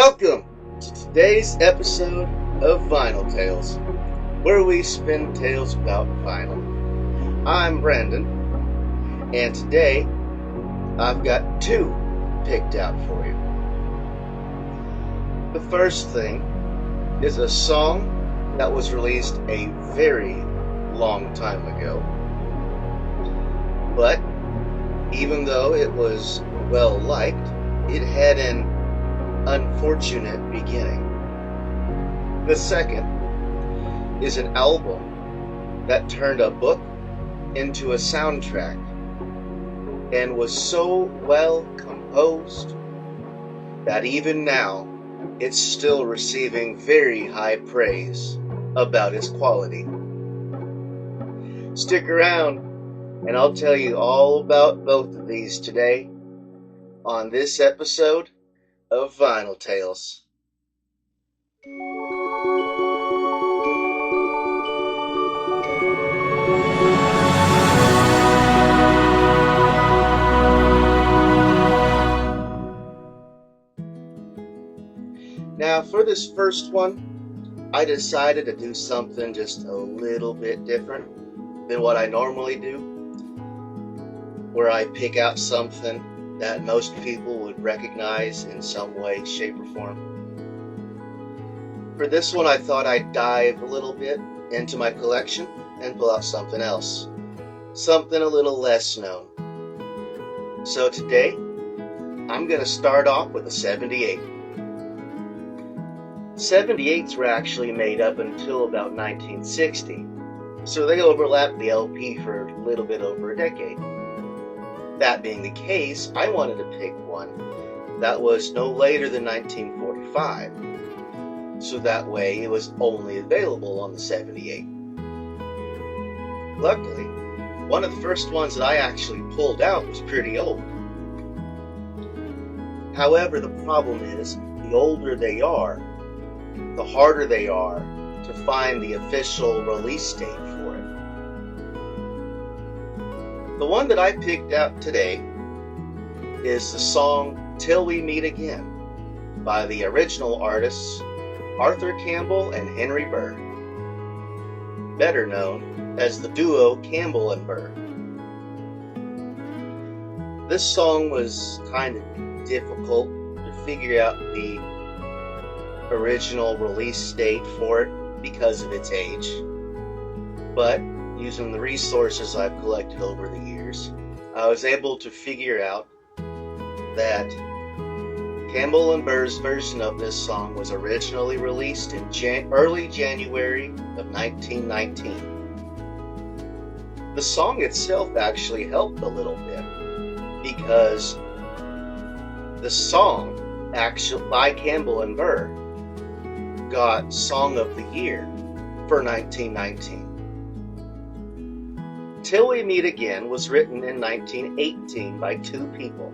Welcome to today's episode of Vinyl Tales, where we spin tales about vinyl. I'm Brandon, and today I've got two picked out for you. The first thing is a song that was released a very long time ago, but even though it was well liked, it had an unfortunate beginning. The second is an album that turned a book into a soundtrack and was so well composed that even now it's still receiving very high praise about its quality. Stick around and I'll tell you all about both of these today on this episode of Vinyl Tales. Now, for this first one, I decided to do something just a little bit different than what I normally do, where I pick out something that most people would recognize in some way, shape, or form. For this one, I thought I'd dive a little bit into my collection and pull out something else, something a little less known. So today, I'm going to start off with a 78. 78s were actually made up until about 1960, so they overlapped the LP for a little bit over a decade. That being the case, I wanted to pick one that was no later than 1945, so that way it was only available on the 78. Luckily, one of the first ones that I actually pulled out was pretty old. However, the problem is, the older they are, the harder they are to find the official release date for it. The one that I picked out today is the song Till We Meet Again by the original artists Arthur Campbell and Henry Burr, better known as the duo Campbell and Burr. This song was kind of difficult to figure out the original release date for it because of its age, but using the resources I've collected over the years, I was able to figure out that Campbell and Burr's version of this song was originally released in early January of 1919. The song itself actually helped a little bit because the song by Campbell and Burr got Song of the Year for 1919. Till We Meet Again was written in 1918 by two people.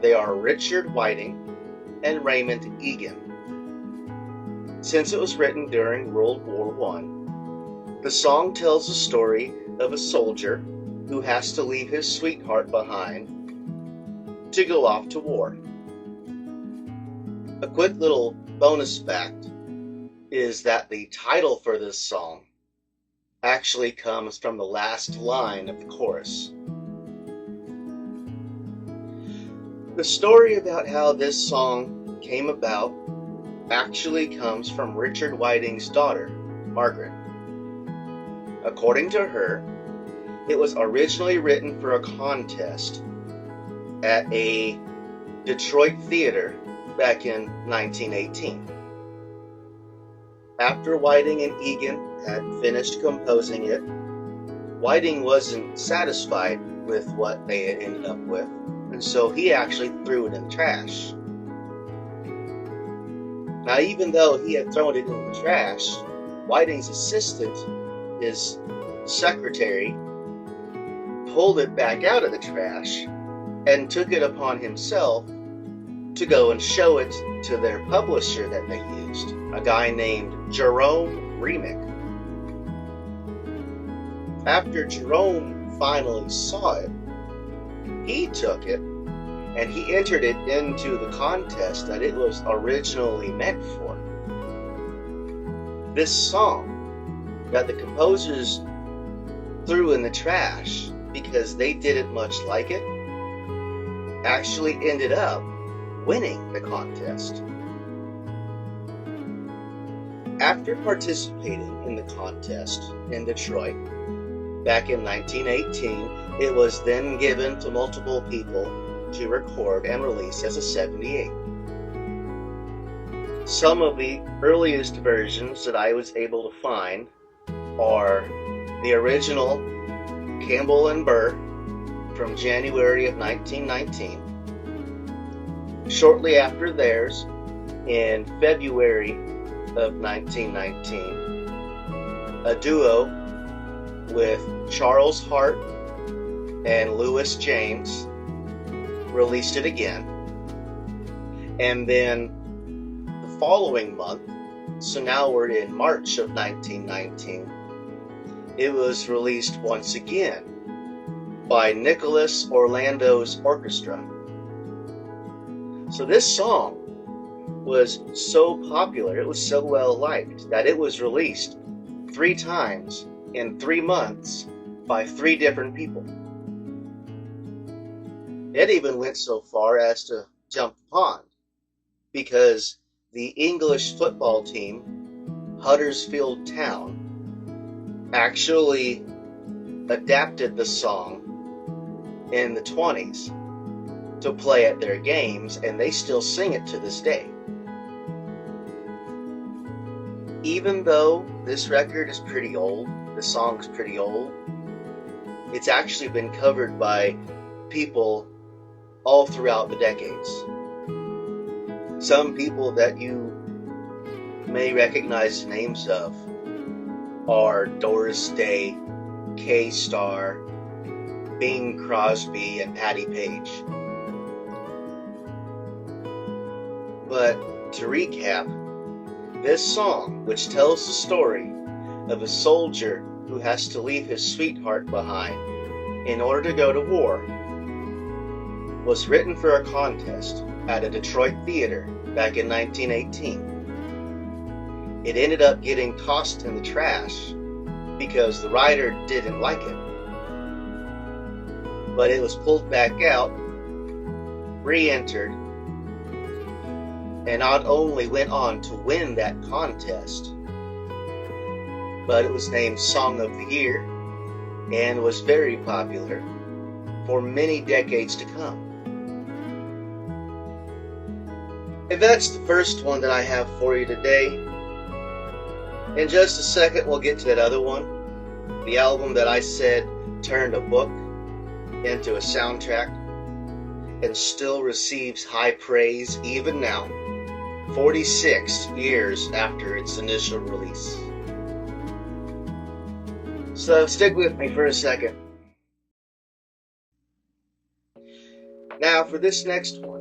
They are Richard Whiting and Raymond Egan. Since it was written during World War I, the song tells the story of a soldier who has to leave his sweetheart behind to go off to war. A quick little bonus fact is that the title for this song actually comes from the last line of the chorus. The story about how this song came about actually comes from Richard Whiting's daughter, Margaret. According to her, it was originally written for a contest at a Detroit theater back in 1918. After Whiting and Egan had finished composing it, Whiting wasn't satisfied with what they had ended up with, and so he actually threw it in the trash. Now, even though he had thrown it in the trash, Whiting's assistant, his secretary, pulled it back out of the trash and took it upon himself to go and show it to their publisher that they used, a guy named Jerome Remick. After Jerome finally saw it, he took it and he entered it into the contest that it was originally meant for. This song that the composers threw in the trash because they didn't much like it actually ended up winning the contest. After participating in the contest in Detroit back in 1918, it was then given to multiple people to record and release as a 78. Some of the earliest versions that I was able to find are the original Campbell and Burr from January of 1919. Shortly after theirs, in February of 1919, a duo with Charles Hart and Louis James released it again. And then the following month, so now we're in March of 1919, it was released once again by Nicholas Orlando's orchestra. So this song was so popular, it was so well liked, that it was released 3 times in 3 months by 3 different people. It even went so far as to jump the pond, because the English football team, Huddersfield Town, actually adapted the song in the 20s to play at their games, and they still sing it to this day. Even though this record is pretty old, the song's pretty old, it's actually been covered by people all throughout the decades. Some people that you may recognize the names of are Doris Day, Kay Starr, Bing Crosby, and Patti Page. But to recap, this song, which tells the story of a soldier who has to leave his sweetheart behind in order to go to war, was written for a contest at a Detroit theater back in 1918. It ended up getting tossed in the trash because the writer didn't like it. But it was pulled back out, re-entered, and not only went on to win that contest, but it was named Song of the Year and was very popular for many decades to come. And that's the first one that I have for you today. In just a second, we'll get to that other one, the album that I said turned a book into a soundtrack and still receives high praise even now, 46 years after its initial release. So stick with me for a second. Now for this next one,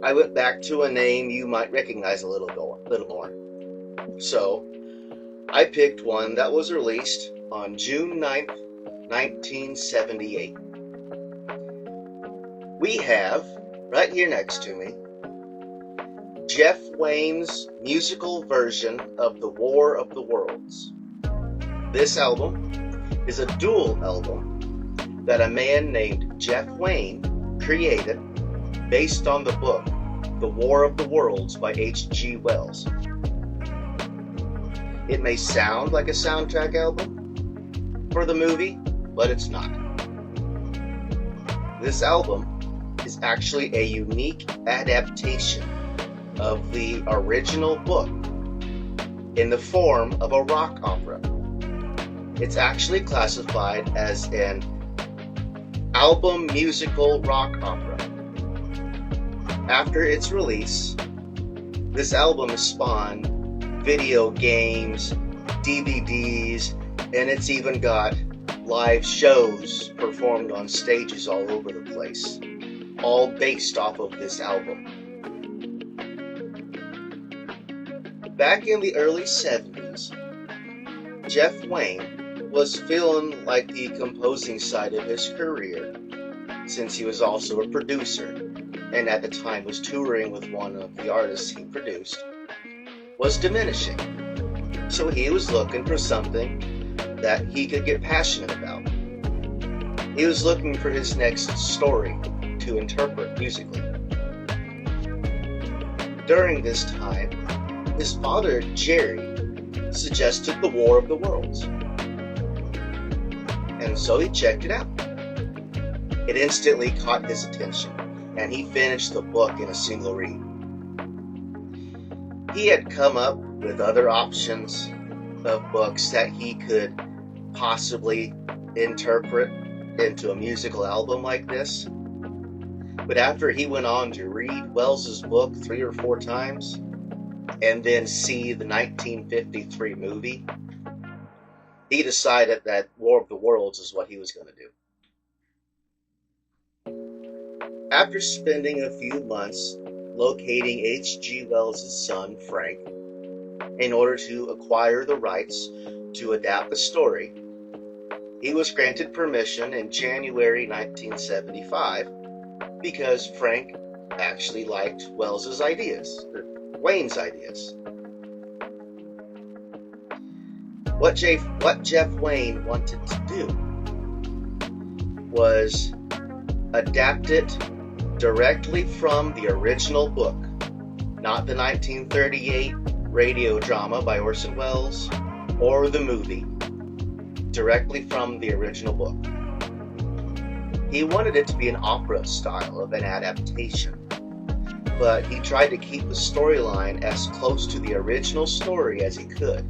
I went back to a name you might recognize a little more. So I picked one that was released on June 9th, 1978. We have, right here next to me, Jeff Wayne's musical version of The War of the Worlds. This album is a dual album that a man named Jeff Wayne created based on the book The War of the Worlds by H.G. Wells. It may sound like a soundtrack album for the movie, but it's not. This album is actually a unique adaptation of the original book in the form of a rock opera. It's actually classified as an album musical rock opera. After its release, this album has spawned video games, DVDs, and it's even got live shows performed on stages all over the place, all based off of this album. Back in the early 70s, Jeff Wayne was feeling like the composing side of his career, since he was also a producer. and at the time was touring with one of the artists he produced, was diminishing. So he was looking for something that he could get passionate about. He was looking for his next story to interpret musically. During this time, his father, Jerry, suggested the War of the Worlds. And so he checked it out. It instantly caught his attention, and he finished the book in a single read. He had come up with other options of books that he could possibly interpret into a musical album like this. But after he went on to read Wells's book 3 or 4 times, and then see the 1953 movie, he decided that War of the Worlds is what he was going to do. After spending a few months locating H.G. Wells' son, Frank, in order to acquire the rights to adapt the story, he was granted permission in January 1975 because Frank actually liked Wells's ideas, or Wayne's ideas. What Jeff Wayne wanted to do was adapt it directly from the original book, not the 1938 radio drama by Orson Welles or the movie, directly from the original book. He wanted it to be an opera style of an adaptation, but he tried to keep the storyline as close to the original story as he could.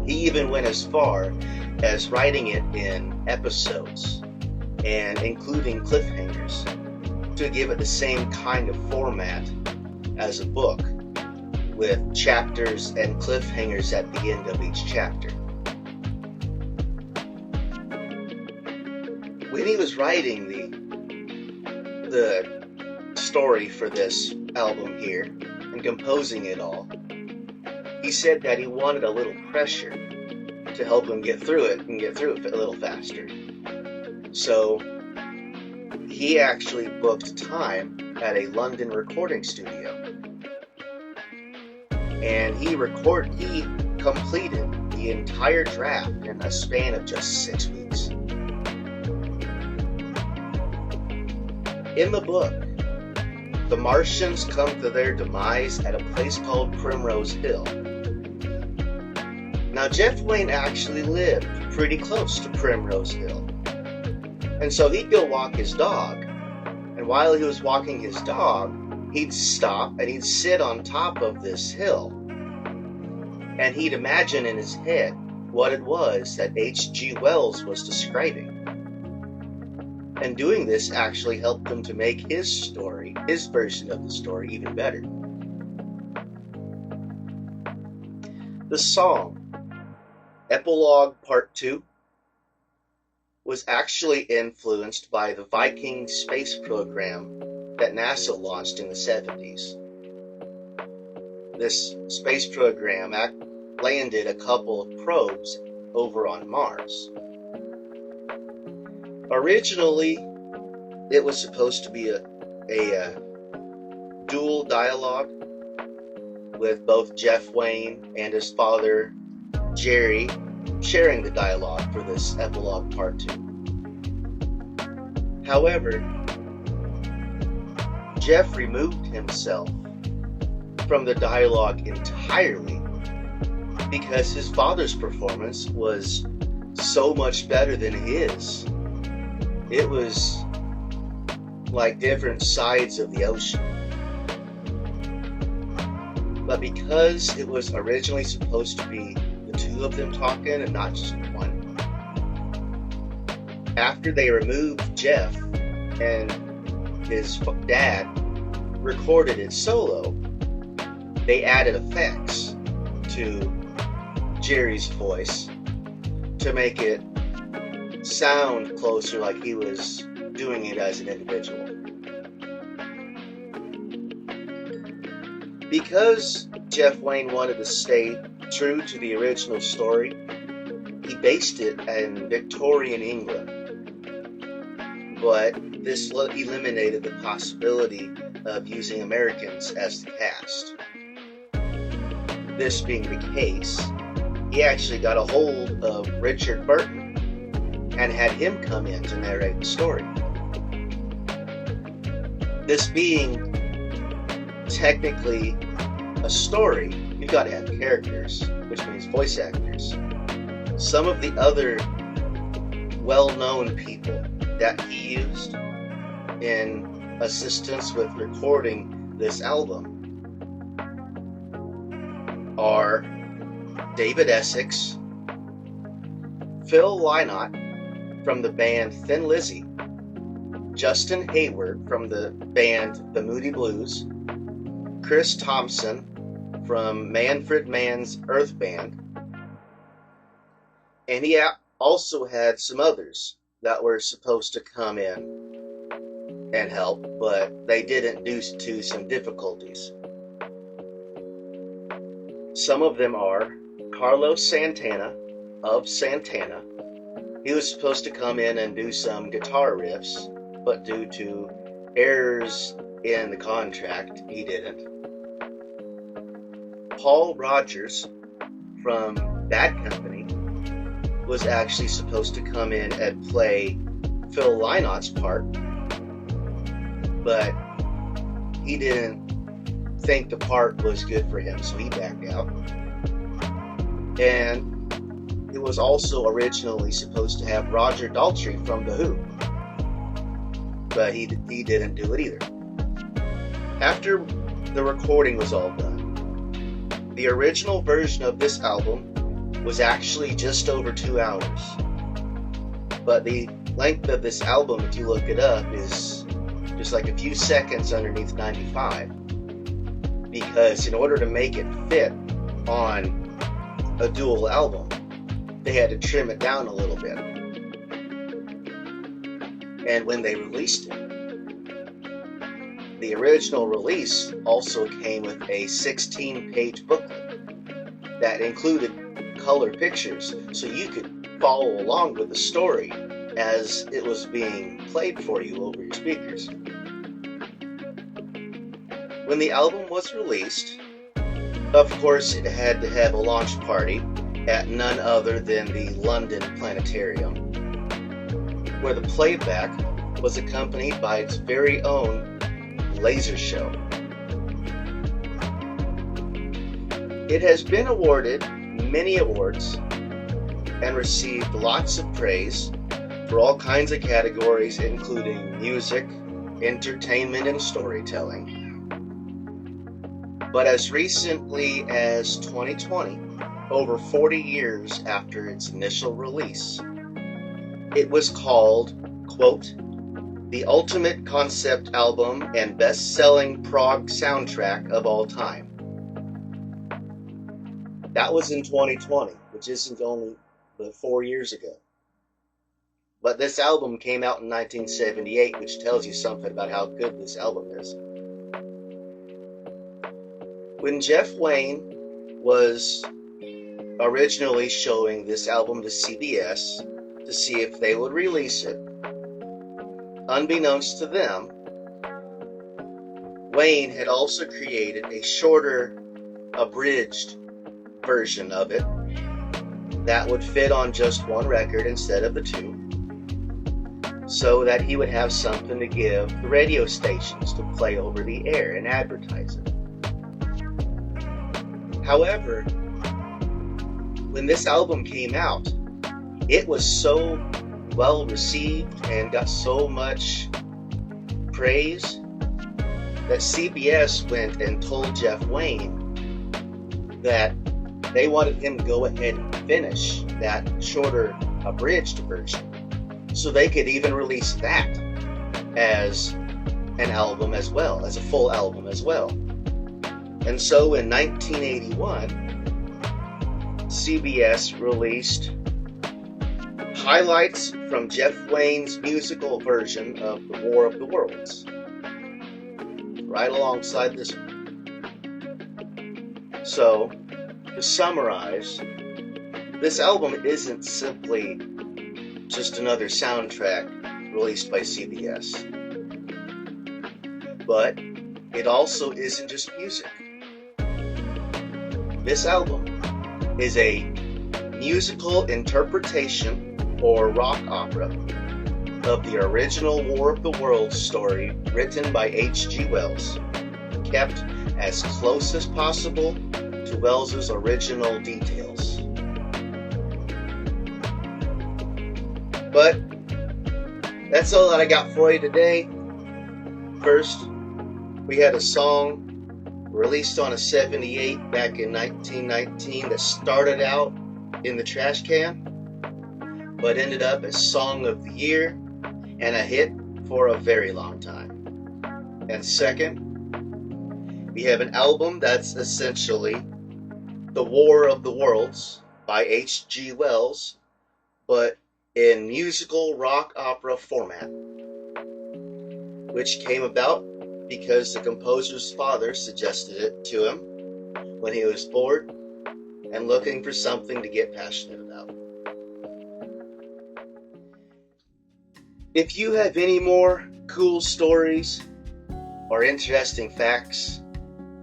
He even went as far as writing it in episodes and including cliffhangers to give it the same kind of format as a book, with chapters and cliffhangers at the end of each chapter. When he was writing the story for this album here and composing it all, he said that he wanted a little pressure to help him get through it a little faster. So he actually booked time at a London recording studio, and he completed the entire draft in a span of just 6 weeks. In the book, the Martians come to their demise at a place called Primrose Hill. Now, Jeff Wayne actually lived pretty close to Primrose Hill, and so he'd go walk his dog, and while he was walking his dog, he'd stop and he'd sit on top of this hill, and he'd imagine in his head what it was that H.G. Wells was describing. And doing this actually helped him to make his story, his version of the story, even better. The song, Epilogue Part 2, was actually influenced by the Viking space program that NASA launched in the 70s. This space program landed a couple of probes over on Mars. Originally, it was supposed to be a dual dialogue with both Jeff Wayne and his father, Jerry, sharing the dialogue for this Epilogue Part 2. However, Jeff removed himself from the dialogue entirely because his father's performance was so much better than his. It was like different sides of the ocean. But because it was originally supposed to be the two of them talking and not just one, after they removed Jeff and his dad recorded it solo, they added effects to Jerry's voice to make it sound closer like he was doing it as an individual. Because Jeff Wayne wanted to stay true to the original story, he based it in Victorian England, but this eliminated the possibility of using Americans as the cast. This being the case, he actually got a hold of Richard Burton and had him come in to narrate the story. This being technically a story, you've got to have characters, which means voice actors. Some of the other well-known people that he used in assistance with recording this album are David Essex, Phil Lynott from the band Thin Lizzy, Justin Hayward from the band The Moody Blues, Chris Thompson from Manfred Mann's Earth Band, and he also had some others that were supposed to come in and help, but they didn't due to some difficulties. Some of them are Carlos Santana of Santana. He was supposed to come in and do some guitar riffs, but due to errors in the contract, he didn't. Paul Rogers from Bad Company was actually supposed to come in and play Phil Lynott's part, but he didn't think the part was good for him, so he backed out. And it was also originally supposed to have Roger Daltrey from The Who, but he didn't do it either. After the recording was all done, the original version of this album was actually just over 2 hours. But the length of this album, if you look it up, is just like a few seconds underneath 95. Because in order to make it fit on a dual album, they had to trim it down a little bit. And when they released it, the original release also came with a 16-page booklet that included color pictures, so you could follow along with the story as it was being played for you over your speakers. When the album was released, of course it had to have a launch party at none other than the London Planetarium, where the playback was accompanied by its very own laser show. It has been awarded many awards and received lots of praise for all kinds of categories, including music, entertainment, and storytelling. But as recently as 2020, over 40 years after its initial release, it was called, quote, the ultimate concept album and best-selling prog soundtrack of all time. That was in 2020, which isn't only but 4 years ago. But this album came out in 1978, which tells you something about how good this album is. When Jeff Wayne was originally showing this album to CBS to see if they would release it, unbeknownst to them, Wayne had also created a shorter, abridged version of it that would fit on just one record instead of the two, so that he would have something to give the radio stations to play over the air and advertise it. However, when this album came out, it was so well received and got so much praise that CBS went and told Jeff Wayne that they wanted him to go ahead and finish that shorter, abridged version so they could even release that as an album as well, as a full album as well. And so in 1981, CBS released highlights from Jeff Wayne's musical version of The War of the Worlds, right alongside this one. So, to summarize, this album isn't simply just another soundtrack released by CBS. But it also isn't just music. This album is a musical interpretation or rock opera of the original War of the Worlds story written by H.G. Wells, kept as close as possible to Wells's original details. But that's all that I got for you today. First, we had a song released on a 78 back in 1919 that started out in the trash can, but ended up as Song of the Year and a hit for a very long time. And second, we have an album that's essentially The War of the Worlds by H.G. Wells, but in musical rock opera format, which came about because the composer's father suggested it to him when he was bored and looking for something to get passionate about. If you have any more cool stories or interesting facts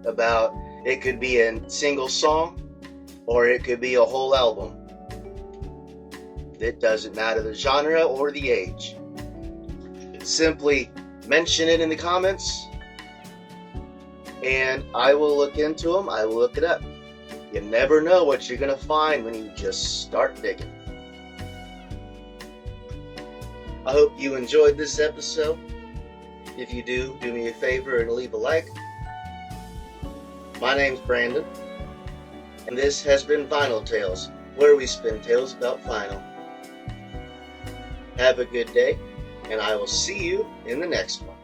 about, it could be a single song or it could be a whole album, it doesn't matter the genre or the age, simply mention it in the comments and I will look into them. I will look it up. You never know what you're going to find when you just start digging. I hope you enjoyed this episode. If you do me a favor and leave a like. My name's Brandon, and this has been Vinyl Tales, where we spin tales about vinyl. Have a good day, and I will see you in the next one.